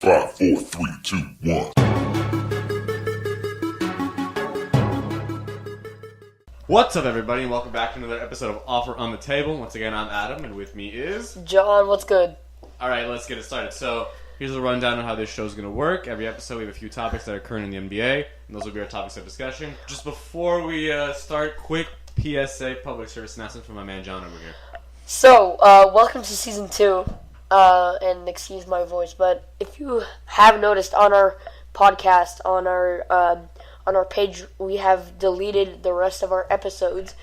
5, 4, 3, 2, 1. What's up, everybody, and welcome back to another episode of Offer on the Table. Once again, I'm Adam, and with me is... John, what's good? Alright, let's get it started. So, here's a rundown on how this show's going to work. Every episode, we have a few topics that are current in the NBA, and those will be our topics of discussion. Just before we start, quick PSA, public service announcement from my man John over here. So, welcome to Season 2, and excuse my voice, but if you have noticed on our podcast, on our page, we have deleted the rest of our episodes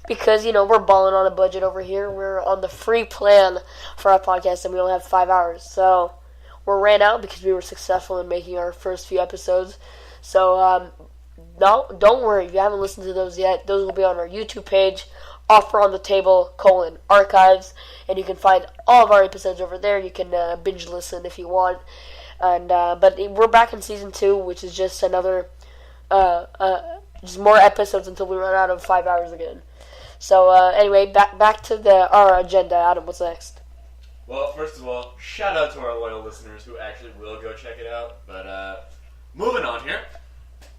because, you know, we're balling on a budget over here. We're on the free plan for our podcast, and we only have 5 hours. So, we ran out because we were successful in making our first few episodes. So, no, don't worry. If you haven't listened to those yet, those will be on our YouTube page, Offer on the Table, archives, and you can find all of our episodes over there. You can binge listen if you want. And but we're back in Season 2, which is just another... just more episodes until we run out of 5 hours again. So anyway, back to our agenda. Adam, what's next? Well, first of all, shout out to our loyal listeners who actually will go check it out. But moving on here.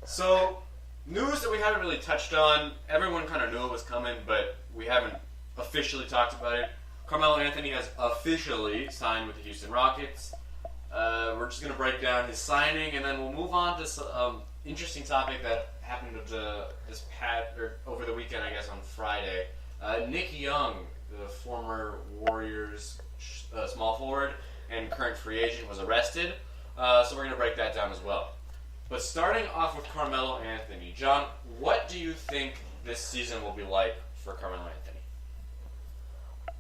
So, news that we haven't really touched on. Everyone kind of knew it was coming, but we haven't officially talked about it. Carmelo Anthony has officially signed with the Houston Rockets. We're just going to break down his signing, and then we'll move on to some interesting topic that happened over the weekend, I guess, on Friday. Nick Young, the former Warriors small forward and current free agent, was arrested. So we're going to break that down as well. But starting off with Carmelo Anthony, John, what do you think this season will be like for Carmelo Anthony?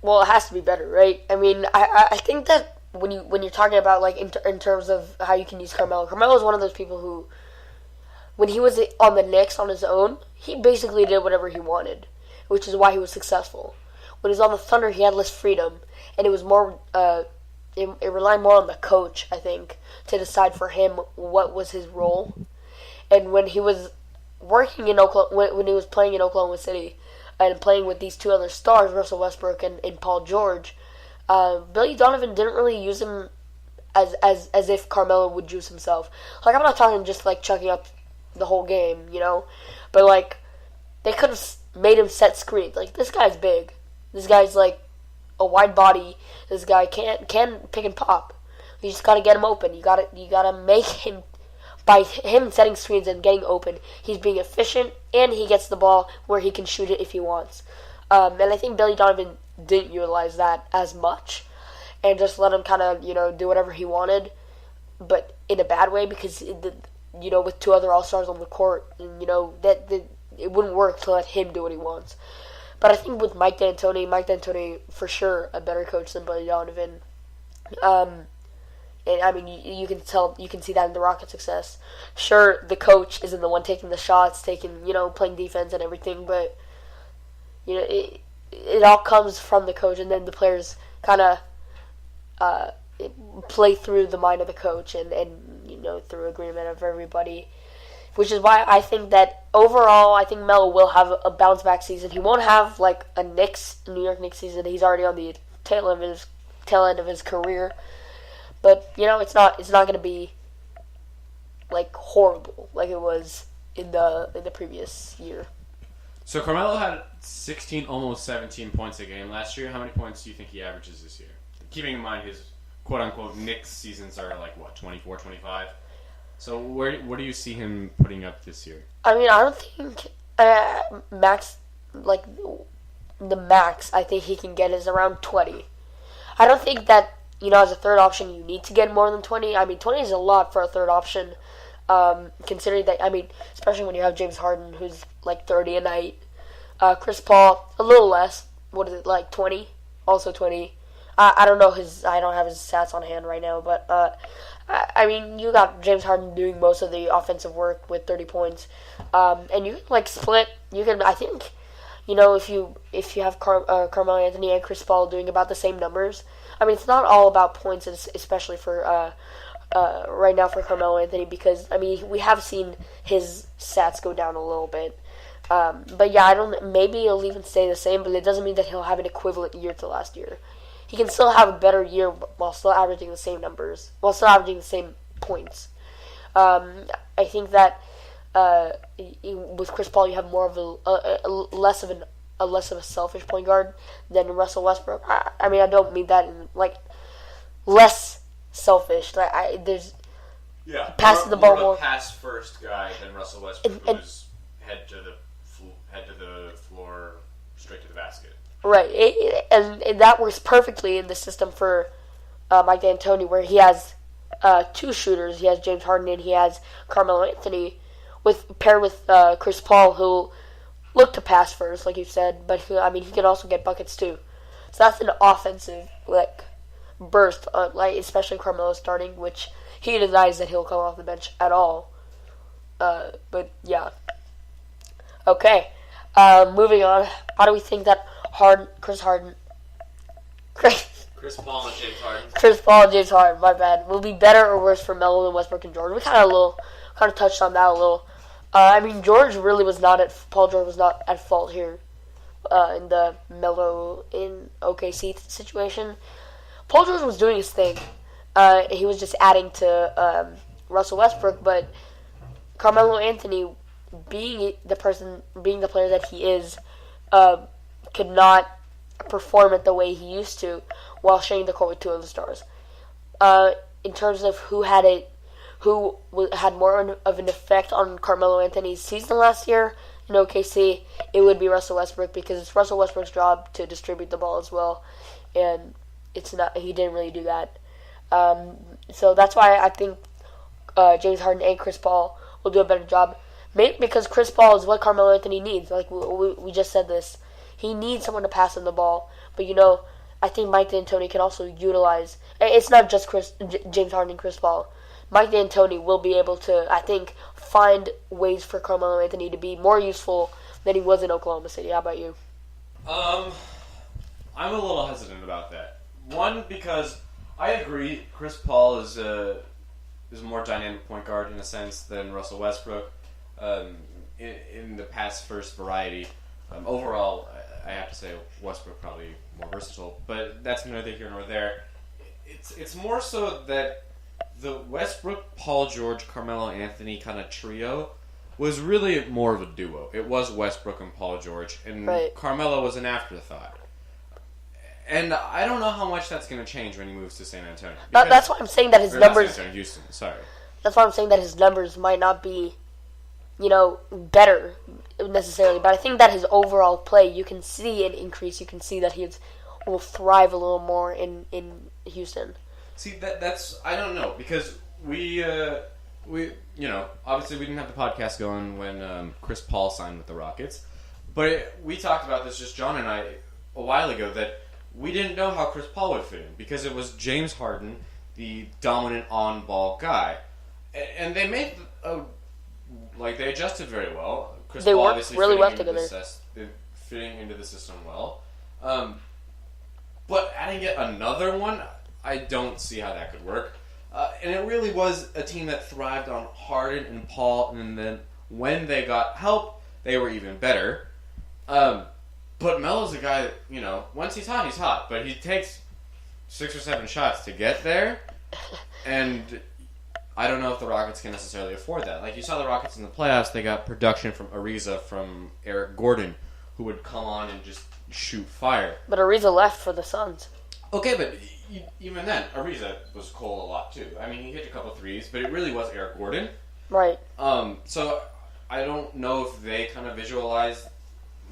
Well, it has to be better, right? I mean, I think that when you're talking about, like, in terms of how you can use Carmelo is one of those people who, when he was on the Knicks on his own, he basically did whatever he wanted, which is why he was successful. When he was on the Thunder, he had less freedom, and it was more, it relied more on the coach, I think, to decide for him what was his role. And when he was working in Oklahoma, when he was playing in Oklahoma City, and playing with these two other stars, Russell Westbrook and Paul George, Billy Donovan didn't really use him as if Carmelo would use himself. Like, I'm not talking just, like, chucking up the whole game, you know? But, like, they could have made him set screens. Like, this guy's big. This guy's, like, a wide body. This guy can pick and pop. You just gotta get him open. You gotta make him, by him setting screens and getting open, he's being efficient, and he gets the ball where he can shoot it if he wants. And I think Billy Donovan didn't utilize that as much, and just let him kind of, you know, do whatever he wanted, but in a bad way, because, you know, with two other All-Stars on the court, and, you know, that it wouldn't work to let him do what he wants. But I think with Mike D'Antoni for sure a better coach than Billy Donovan. And I mean, you can see that in the Rockets' success. Sure, the coach isn't the one taking the shots, playing defense and everything, but, you know, it all comes from the coach, and then the players kind of play through the mind of the coach and you know, through agreement of everybody. Which is why I think that overall, I think Melo will have a bounce back season. He won't have like a New York Knicks season. He's already on the tail end of his career. But, you know, it's not going to be like horrible like it was in the previous year. So Carmelo had 16, almost 17 points a game last year. How many points do you think he averages this year? Keeping in mind his quote-unquote Knicks seasons are like, what, 24, 25? So what do you see him putting up this year? I mean, I don't think the max I think he can get is around 20. I don't think that, you know, as a third option you need to get more than 20. I mean, 20 is a lot for a third option, considering that, I mean, especially when you have James Harden, who's like 30 a night. Chris Paul, a little less. What is it, like 20? Also 20. I don't know I don't have his stats on hand right now, but I mean, you got James Harden doing most of the offensive work with 30 points, and you can like split. You can, I think, you know, if you have Carmelo Anthony and Chris Paul doing about the same numbers. I mean, it's not all about points, especially for right now for Carmelo Anthony, because I mean we have seen his stats go down a little bit. But yeah, maybe he'll even stay the same, but it doesn't mean that he'll have an equivalent year to last year. he can still have a better year while still averaging the same numbers, while still averaging the same points. I think that with Chris Paul, you have more of a less of a selfish point guard than Russell Westbrook. I mean, I don't mean that in like less selfish. Like passes the ball more. A pass first guy than Russell Westbrook, who's head to the floor, straight to the basket. Right, and that works perfectly in the system for Mike D'Antoni, where he has two shooters. He has James Harden and he has Carmelo Anthony, paired with Chris Paul, who look to pass first, like you said, but he can also get buckets too. So that's an offensive burst, especially Carmelo starting, which he denies that he'll come off the bench at all. But yeah, okay. Moving on. How do we think that Chris Paul and James Harden, my bad, will be better or worse for Melo than Westbrook and George? We kind of touched on that a little. George really was not Paul George was not at fault here in the Melo in OKC situation. Paul George was doing his thing. He was just adding to Russell Westbrook, but Carmelo Anthony, being the player that he is, could not perform it the way he used to while sharing the court with two of the stars. In terms of who had more of an effect on Carmelo Anthony's season last year in OKC, it would be Russell Westbrook, because it's Russell Westbrook's job to distribute the ball as well, and he didn't really do that. So that's why I think James Harden and Chris Paul will do a better job. Maybe because Chris Paul is what Carmelo Anthony needs. Like we just said this. He needs someone to pass him the ball. But, I think Mike D'Antoni can also utilize... It's not just James Harden and Chris Paul. Mike D'Antoni will be able to, I think, find ways for Carmelo Anthony to be more useful than he was in Oklahoma City. How about you? I'm a little hesitant about that. One, because I agree Chris Paul is a more dynamic point guard in a sense than Russell Westbrook. In the pass first variety. Overall, I have to say Westbrook probably more versatile, but that's neither here nor there. It's more so that the Westbrook, Paul George, Carmelo Anthony kind of trio was really more of a duo. It was Westbrook and Paul George, and right. Carmelo was an afterthought. And I don't know how much that's going to change when he moves to San Antonio. That's why I'm saying that his numbers... San Antonio, Houston, sorry. That's why I'm saying that his numbers might not be, better necessarily. But I think that his overall play, you can see an increase. You can see that he will thrive a little more in Houston. See, that's... I don't know, because we obviously we didn't have the podcast going when Chris Paul signed with the Rockets. But we talked about this, just John and I, a while ago, that we didn't know how Chris Paul would fit in, because it was James Harden, the dominant on-ball guy. And they made they adjusted very well. Chris Paul obviously really well together, fitting into the system well. But adding yet another one, I don't see how that could work. And it really was a team that thrived on Harden and Paul, and then when they got help, they were even better. But Melo's a guy that, once he's hot, but he takes 6 or 7 shots to get there, and I don't know if the Rockets can necessarily afford that. Like, you saw the Rockets in the playoffs, they got production from Ariza, from Eric Gordon, who would come on and just shoot fire. But Ariza left for the Suns. Okay, but even then, Ariza was cold a lot too. I mean, he hit a couple threes, but it really was Eric Gordon. Right. So I don't know if they kind of visualized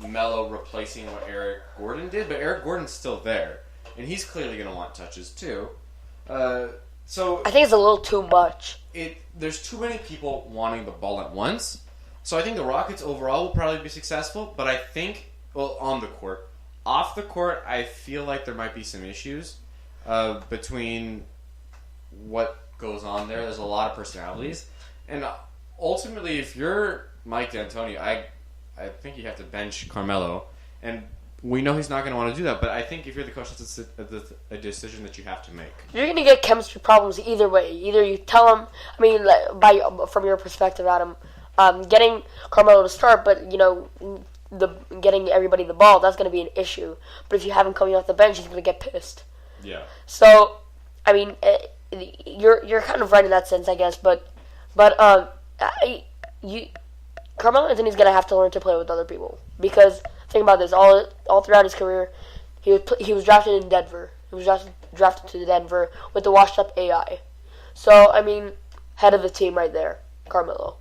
Melo replacing what Eric Gordon did, but Eric Gordon's still there, and he's clearly going to want touches too. So I think it's a little too much. There's too many people wanting the ball at once. So I think the Rockets overall will probably be successful, but I think, on the court. Off the court, I feel like there might be some issues between what goes on there. There's a lot of personalities. And ultimately, if you're Mike D'Antoni, I think you have to bench Carmelo. And we know he's not going to want to do that, but I think if you're the coach, that's a decision that you have to make. You're going to get chemistry problems either way. Either you tell him, from your perspective, Adam, getting Carmelo to start, but, getting everybody the ball, that's going to be an issue. But if you have him coming off the bench, he's going to get pissed. Yeah. So, I mean, you're kind of right in that sense, I guess. But Carmelo Anthony's gonna have to learn to play with other people, because think about this: all throughout his career, he was drafted in Denver. He was drafted to Denver with the washed-up AI. So, I mean, head of the team right there, Carmelo.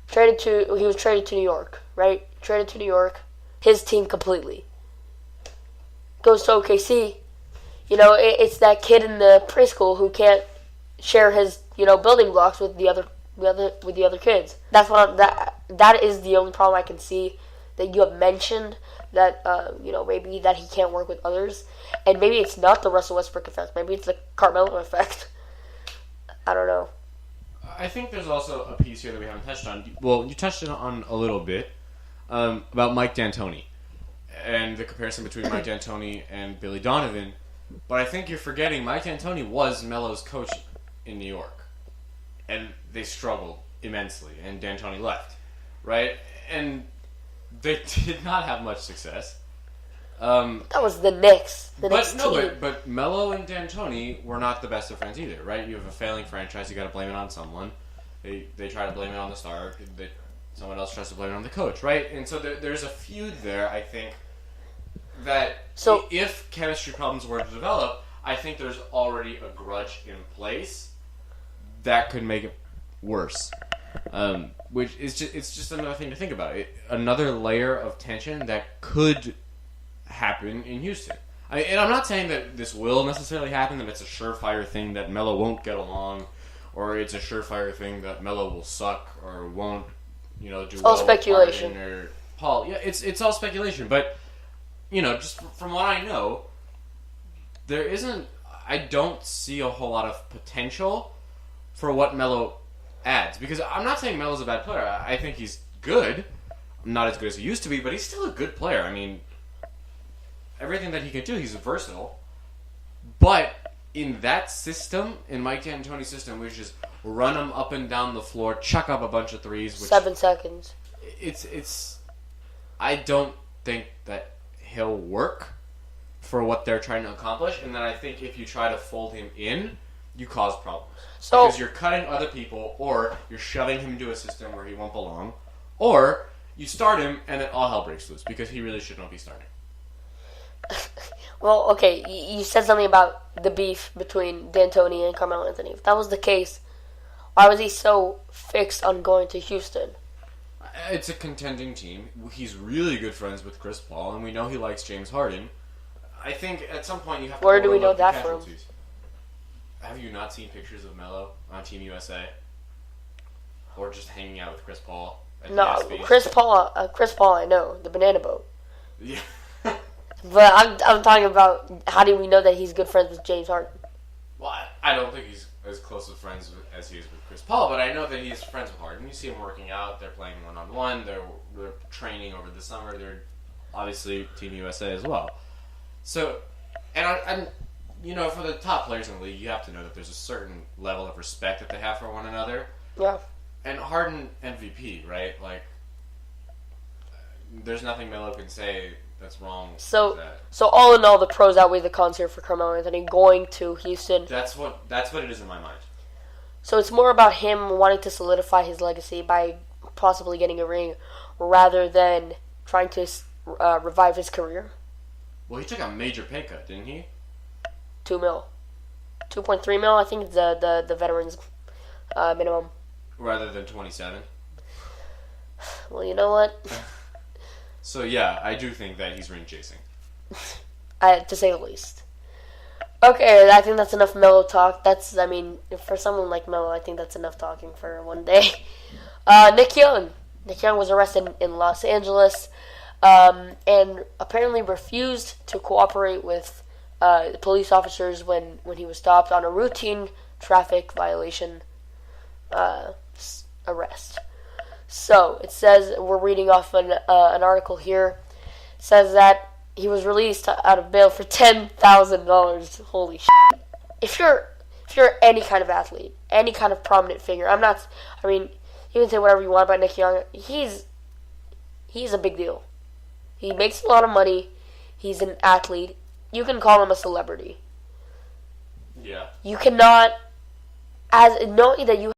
He was traded to New York, right? Traded to New York, his team completely. Goes to OKC. It's that kid in the preschool who can't share his, building blocks with the other kids. That is the only problem I can see that you have mentioned, that maybe that he can't work with others, and maybe it's not the Russell Westbrook effect. Maybe it's the Carmelo effect. I don't know. I think there's also a piece here that we haven't touched on. Well, you touched on a little bit about Mike D'Antoni and the comparison between Mike D'Antoni and Billy Donovan. But I think you're forgetting Mike D'Antoni was Melo's coach in New York, and they struggled immensely, and D'Antoni left, right? And they did not have much success. That was the Knicks. But Melo and D'Antoni were not the best of friends either, right? You have a failing franchise, you got to blame it on someone. They try to blame it on the star. Someone else tries to blame it on the coach, right? And so there's a feud there, I think, that if chemistry problems were to develop, I think there's already a grudge in place that could make it worse. Which is just another thing to think about. Another layer of tension that could happen in Houston. And I'm not saying that this will necessarily happen, that it's a surefire thing that Melo won't get along, or it's a surefire thing that Melo will suck or won't, do well all speculation. with Harden or Paul. Yeah, it's all speculation. But just from what I know, I don't see a whole lot of potential for what Melo adds. Because I'm not saying Melo's a bad player. I think he's good. Not as good as he used to be, but he's still a good player. I mean, everything that he can do, he's versatile. But in that system, in Mike D'Antoni's system, which is run him up and down the floor, chuck up a bunch of threes. 7 seconds. I don't think that he'll work for what they're trying to accomplish. And then I think if you try to fold him in, you cause problems. Because you're cutting other people, or you're shoving him into a system where he won't belong, or you start him and then all hell breaks loose, because he really should not be starting. Well, okay, you said something about the beef between D'Antoni and Carmelo Anthony. If that was the case, why was he so fixed on going to Houston? It's a contending team. He's really good friends with Chris Paul, and we know he likes James Harden. I think at some point you have to... Where do we know that from? Have you not seen pictures of Melo on Team USA? Or just hanging out with Chris Paul? No, Chris Paul I know, the banana boat. Yeah. But I'm talking about, how do we know that he's good friends with James Harden? Well, I don't think he's as close of friends as he is with Chris Paul, but I know that he's friends with Harden. You see him working out. They're playing one-on-one. They're training over the summer. They're obviously Team USA as well. So, and for the top players in the league, you have to know that there's a certain level of respect that they have for one another. Yeah. And Harden MVP, right? Like, there's nothing Melo can say that's wrong with that. So all in all, the pros outweigh the cons here for Carmelo Anthony going to Houston. That's what it is in my mind. So it's more about him wanting to solidify his legacy by possibly getting a ring, rather than trying to revive his career. Well, he took a major pay cut, didn't he? $2 million. 2.3 million, I think, the veterans minimum. Rather than 27. Well, you know what? So yeah, I do think that he's ring chasing. To say the least. Okay, I think that's enough Melo talk. For someone like Melo, I think that's enough talking for one day. Nick Young. Nick Young was arrested in Los Angeles, and apparently refused to cooperate with the police officers when he was stopped on a routine traffic violation arrest. So it says, we're reading off an article here. It says that he was released out of bail for $10,000. Holy shit! If you're any kind of athlete, any kind of prominent figure, you can say whatever you want about Nick Young. He's a big deal. He makes a lot of money. He's an athlete. You can call him a celebrity. Yeah. You cannot, as knowing that you